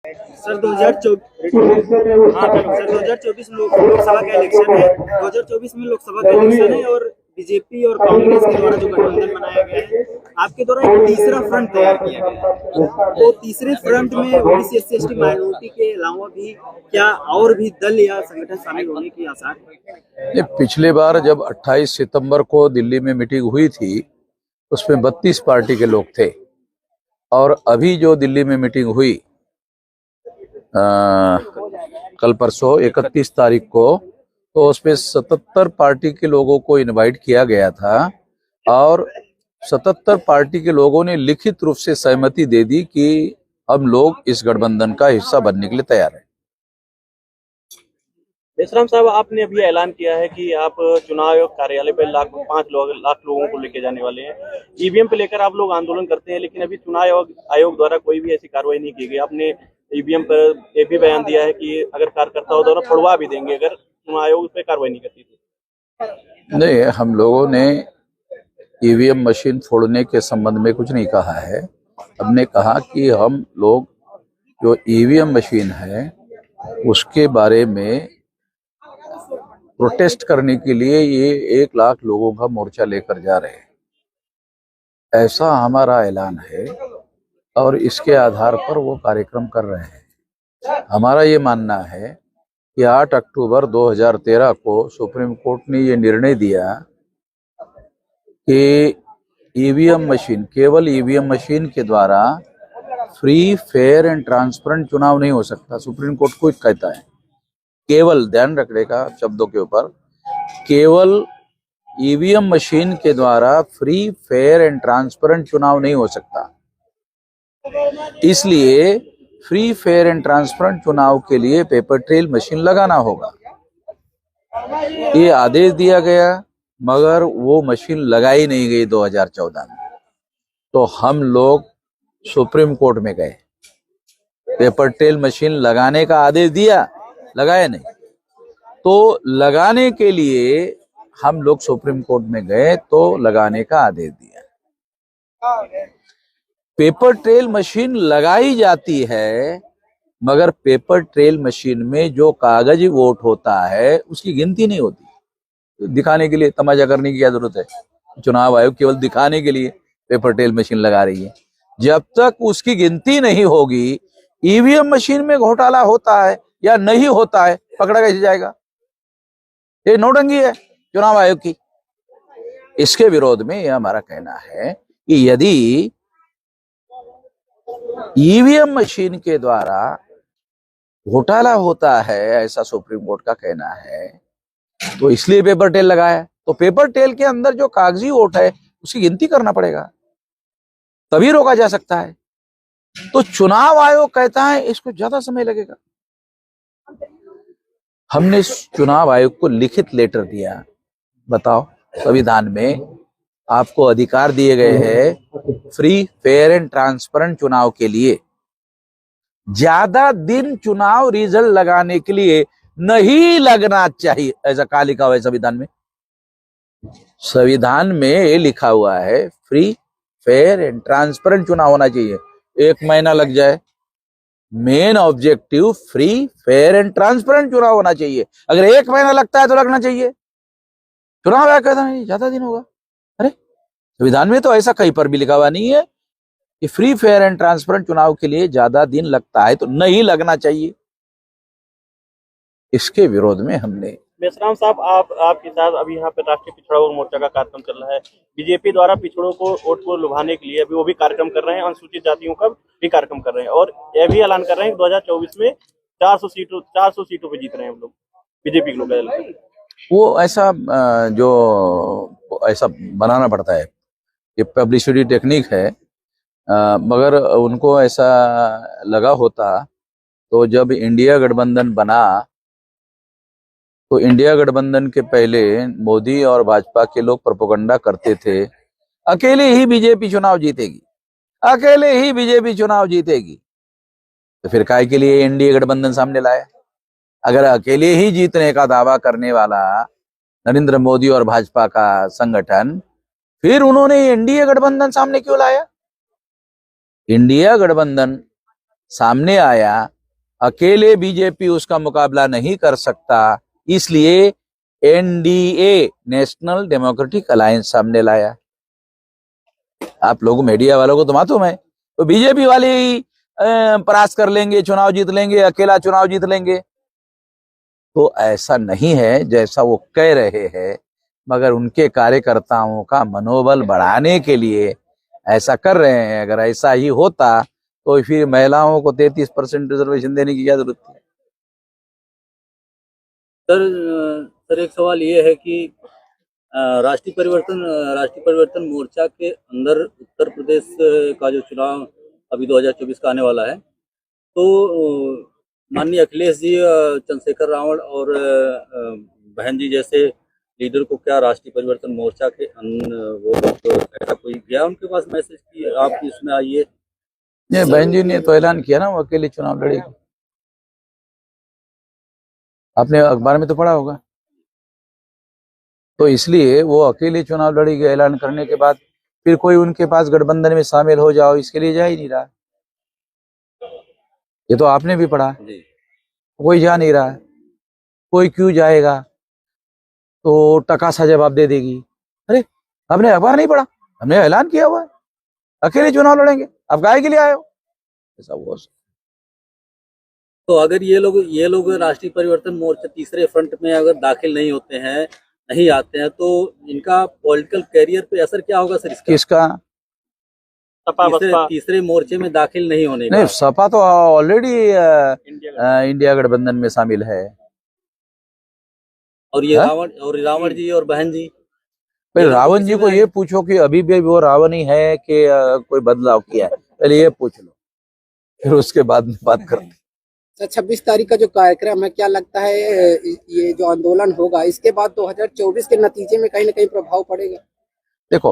Sir 2024 हाँ sir 2024 Lok Sabha का election है। 2024 में लोकसभा का इलेक्शन है और बीजेपी और कांग्रेस के द्वारा जो गठबंधन बनाया गया है, आपके द्वारा एक तीसरा फ्रंट तैयार किया गया है। तो तीसरे फ्रंट में ओबीसी एससी एसटी माइनॉरिटी के अलावा भी क्या और भी दल या संगठन शामिल होने की आसार है? पिछले बार जब 28 सितंबर को दिल्ली में मीटिंग हुई थी उसमें 32 पार्टी के लोग थे और अभी जो दिल्ली में मीटिंग हुई कल परसों 31 तारीख को, तो उसमें 77 पार्टी के लोगों को इनवाइट किया गया था और 77 पार्टी के लोगों ने लिखित रूप से सहमति दे दी कि हम लोग इस गठबंधन का हिस्सा बनने के लिए तैयार हैं। मेश्राम साहब, आपने अभी ऐलान किया है कि आप चुनाव आयोग कार्यालय पर 5 लाख लोगों को लेके जाने वाले हैं। ईवीएम पे लेकर आप लोग आंदोलन करते हैं, लेकिन अभी चुनाव आयोग द्वारा कोई भी ऐसी कार्रवाई नहीं की गई। आपने ईवीएम पर ये भी बयान दिया है कि अगर कार्यकर्ताओं द्वारा फोड़वा भी देंगे अगर चुनाव आयोग उस पर कार्रवाई नहीं करती तो। नहीं, हम लोगों ने ईवीएम मशीन फोड़ने के संबंध में कुछ नहीं कहा है। हमने कहा कि हम लोग जो ईवीएम मशीन है उसके बारे में प्रोटेस्ट करने के लिए ये 1 लाख लोगों का मोर्चा लेकर जा रहे हैं, ऐसा हमारा ऐलान है और इसके आधार पर वो कार्यक्रम कर रहे हैं। हमारा ये मानना है कि 8 अक्टूबर 2013 को सुप्रीम कोर्ट ने ये निर्णय दिया कि ईवीएम मशीन, केवल ईवीएम मशीन के द्वारा फ्री, फेयर एंड ट्रांसपेरेंट चुनाव नहीं हो सकता। सुप्रीम कोर्ट को कहता है, केवल, ध्यान रखने का शब्दों के ऊपर, केवल ईवीएम मशीन के द्वारा फ्री, फेयर एंड ट्रांसपेरेंट चुनाव नहीं हो सकता। इसलिए फ्री, फेयर एंड ट्रांसपेरेंट चुनाव के लिए पेपर ट्रेल मशीन लगाना होगा। ये आदेश दिया गया, मगर वो मशीन लगाई नहीं गई 2014 में। तो हम लोग सुप्रीम कोर्ट में गए, पेपर ट्रेल मशीन लगाने का आदेश दिया, लगाया नहीं। तो लगाने के लिए हम लोग सुप्रीम कोर्ट में गए तो लगाने का आदेश दिया। पेपर ट्रेल मशीन लगाई जाती है, मगर पेपर ट्रेल मशीन में जो कागजी वोट होता है उसकी गिनती नहीं होती। दिखाने के लिए, तमाशा करने की क्या जरूरत है? चुनाव आयोग केवल दिखाने के लिए पेपर ट्रेल मशीन लगा रही है। जब तक उसकी गिनती नहीं होगी, ईवीएम मशीन में घोटाला होता है या नहीं होता है पकड़ा कैसे जाएगा? ये नौटंकी है चुनाव आयोग की। इसके विरोध में यह हमारा कहना है कि यदि ईवीएम मशीन के द्वारा घोटाला होता है, ऐसा सुप्रीम कोर्ट का कहना है, तो इसलिए पेपर ट्रेल लगाया। तो पेपर ट्रेल के अंदर जो कागजी वोट है उसकी गिनती करना पड़ेगा, तभी रोका जा सकता है। तो चुनाव आयोग कहता है इसको ज्यादा समय लगेगा। हमने चुनाव आयोग को लिखित लेटर दिया। बताओ, संविधान में आपको अधिकार दिए गए हैं फ्री, फेयर एंड ट्रांसपेरेंट चुनाव के लिए। ज्यादा दिन चुनाव रिजल्ट लगाने के लिए नहीं लगना चाहिए, ऐसा कहा लिखा हुआ है संविधान में? संविधान में ये लिखा हुआ है फ्री, फेयर एंड ट्रांसपेरेंट चुनाव होना चाहिए। 1 महीना लग जाए, main objective free, fair and transparent चुनाव होना चाहिए। अगर 1 महीना लगता है तो लगना चाहिए। चुनाव आयोग कहता नहीं ज्यादा दिन होगा। अरे, संविधान में तो ऐसा कहीं पर भी लिखा हुआ नहीं है कि फ्री, फेयर एंड ट्रांसपेरेंट चुनाव के लिए ज्यादा दिन लगता है तो नहीं लगना चाहिए। इसके विरोध में हमने। मेश्राम साहब, आपके साथ अभी यहाँ पे राष्ट्रीय पिछड़ा वर्ग मोर्चा का कार्यक्रम चल रहा है। बीजेपी द्वारा पिछड़ों को वोट को लुभाने के लिए अभी वो भी कार्यक्रम कर रहे हैं, अनुसूचित जातियों का भी कार्यक्रम कर रहे हैं और यह भी ऐलान कर रहे हैं कि 2024 में 400 सीटों पे जीत रहे हैं हम लोग, बीजेपी के लोग। वो ऐसा जो ऐसा बनाना पड़ता है, ये पब्लिसिटी टेक्निक है। मगर उनको ऐसा लगा होता तो जब इंडिया गठबंधन बना तो इंडिया गठबंधन के पहले मोदी और भाजपा के लोग प्रोपेगेंडा करते थे अकेले ही बीजेपी चुनाव जीतेगी, अकेले ही बीजेपी चुनाव जीतेगी। तो फिर काहे के लिए एनडीए गठबंधन सामने लाया? अगर अकेले ही जीतने का दावा करने वाला नरेंद्र मोदी और भाजपा का संगठन, फिर उन्होंने एनडीए गठबंधन सामने क्यों लाया? इंडिया गठबंधन सामने आया, अकेले बीजेपी उसका मुकाबला नहीं कर सकता, इसलिए एनडीए, नेशनल डेमोक्रेटिक अलायंस सामने लाया। आप लोगों मीडिया वालों को तो मालूम है, तो बीजेपी वाले ही परास्त कर लेंगे, चुनाव जीत लेंगे, अकेला चुनाव जीत लेंगे। तो ऐसा नहीं है जैसा वो कह रहे हैं, मगर उनके कार्यकर्ताओं का मनोबल बढ़ाने के लिए ऐसा कर रहे हैं। अगर ऐसा ही होता तो फिर महिलाओं को 33% रिजर्वेशन देने की क्या जरूरत थी? सर एक सवाल ये है कि राष्ट्रीय परिवर्तन मोर्चा के अंदर उत्तर प्रदेश का जो चुनाव अभी 2024 का आने वाला है, तो माननीय अखिलेश जी, चंद्रशेखर रावण और बहन जी जैसे लीडर को क्या राष्ट्रीय परिवर्तन मोर्चा के वो ऐसा कोई गया उनके पास मैसेज कि आप इसमें आइए? ये बहन जी ने तो ऐलान किया ना, वो अकेले चुनाव लड़ेगी। आपने अखबार में तो पढ़ा होगा। तो इसलिए वो अकेले चुनाव लड़ेगी ऐलान करने के बाद फिर कोई उनके पास गठबंधन में शामिल हो जाओ, इसके लिए जा ही नहीं रहा। ये तो आपने भी पढ़ा, कोई जा नहीं रहा। कोई क्यों जाएगा? तो टका सा जवाब दे देगी, अरे आपने अखबार नहीं पढ़ा, हमने ऐलान किया हुआ है अकेले चुनाव लड़ेंगे, आप काहे के लिए आए हो? ऐसा हुआ। तो अगर ये लोग राष्ट्रीय परिवर्तन मोर्चा तीसरे फ्रंट में अगर दाखिल नहीं होते हैं, नहीं आते हैं, तो इनका पॉलिटिकल कैरियर पे असर क्या होगा सर इसका? किसका? तीसरे मोर्चे में दाखिल नहीं होने नहीं, सपा तो ऑलरेडी इंडिया गठबंधन में शामिल है। और ये रावण जी और बहन जी, फिर रावण जी को ये पूछो कि अभी भी वो रावण ही है कि कोई बदलाव किया है, पहले ये पूछ लो, फिर उसके बाद में बात करते। 26 तारीख का जो कार्यक्रम है, क्या लगता है ये जो आंदोलन होगा इसके बाद 2024 के नतीजे में कहीं ना कहीं प्रभाव पड़ेगा? देखो,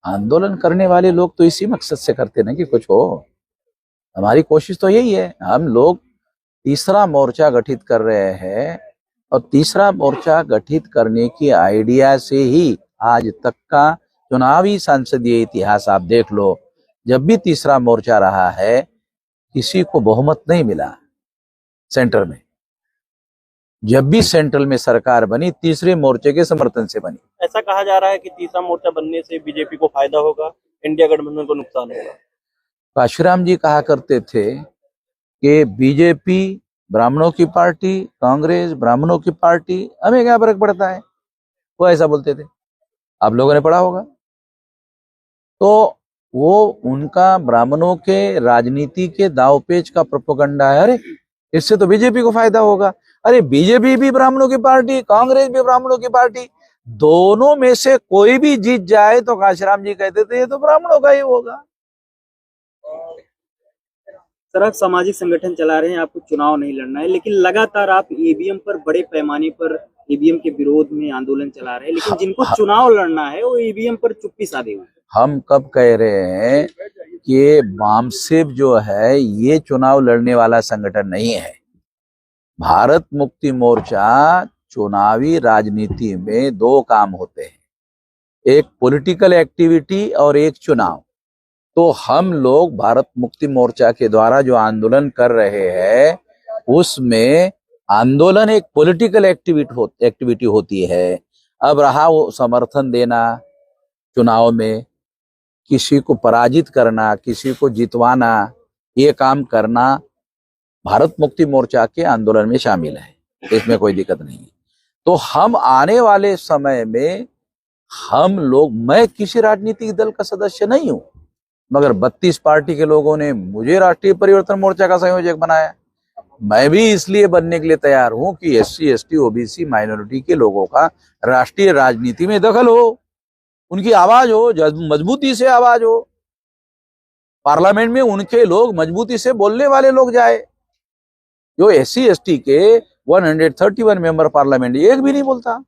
आंदोलन करने वाले लोग तो इसी मकसद से करते ना कि कुछ हो। हमारी कोशिश तो यही है, हम लोग तीसरा मोर्चा गठित कर रहे हैं और तीसरा मोर्चा गठित करने की आइडिया से ही आज तक का चुनावी संसदीय इतिहास आप देख लो। जब भी तीसरा मोर्चा रहा है किसी को बहुमत नहीं मिला सेंटर में। जब भी सेंट्रल में सरकार बनी तीसरे मोर्चे के समर्थन से बनी। ऐसा कहा जा रहा है कि तीसरा मोर्चा बनने से बीजेपी को फायदा होगा, इंडिया गठबंधन को नुकसान होगा। काशीराम जी कहा करते थे कि बीजेपी ब्राह्मणों की पार्टी, कांग्रेस ब्राह्मणों की पार्टी, हमें क्या फर्क पड़ता है, वो ऐसा बोलते थे। आप लोगों ने पढ़ा होगा। तो वो उनका ब्राह्मणों के राजनीति के दावपेच का प्रोपेगेंडा है। अरे इससे तो बीजेपी को फायदा होगा। अरे बीजेपी भी ब्राह्मणों की पार्टी, कांग्रेस भी ब्राह्मणों की पार्टी, दोनों में से कोई भी जीत जाए तो काशीराम जी कहते थे ये तो ब्राह्मणों का ही होगा। सर, आप सामाजिक संगठन चला रहे हैं, आपको चुनाव नहीं लड़ना है, लेकिन लगातार आप ईवीएम पर बड़े पैमाने पर ईवीएम के विरोध में आंदोलन चला रहे हैं, लेकिन जिनको चुनाव लड़ना है वो ईवीएम पर चुप्पी साधे हुए। हम कब कह रहे हैं कि बामसेब जो है ये चुनाव लड़ने वाला संगठन नहीं है। भारत मुक्ति मोर्चा चुनावी राजनीति में दो काम होते हैं, एक पॉलिटिकल एक्टिविटी और एक चुनाव। तो हम लोग भारत मुक्ति मोर्चा के द्वारा जो आंदोलन कर रहे हैं उसमें आंदोलन एक पॉलिटिकल एक्टिविटी होती है। अब रहा वो समर्थन देना, चुनाव में किसी को पराजित करना, किसी को जितवाना, ये काम करना भारत मुक्ति मोर्चा के आंदोलन में शामिल है, इसमें कोई दिक्कत नहीं है। तो हम आने वाले समय में हम लोग, मैं किसी राजनीतिक दल का सदस्य नहीं हूं, मगर 32 पार्टी के लोगों ने मुझे राष्ट्रीय परिवर्तन मोर्चा का संयोजक बनाया। मैं भी इसलिए बनने के लिए तैयार हूं कि SC, ST, OBC माइनॉरिटी के लोगों का राष्ट्रीय राजनीति में दखल हो, उनकी आवाज हो, मजबूती से आवाज हो, पार्लियामेंट में उनके लोग मजबूती से बोलने वाले लोग जाए। जो SC, ST के 131 मेंबर पार्लियामेंट एक भी नहीं बोलता।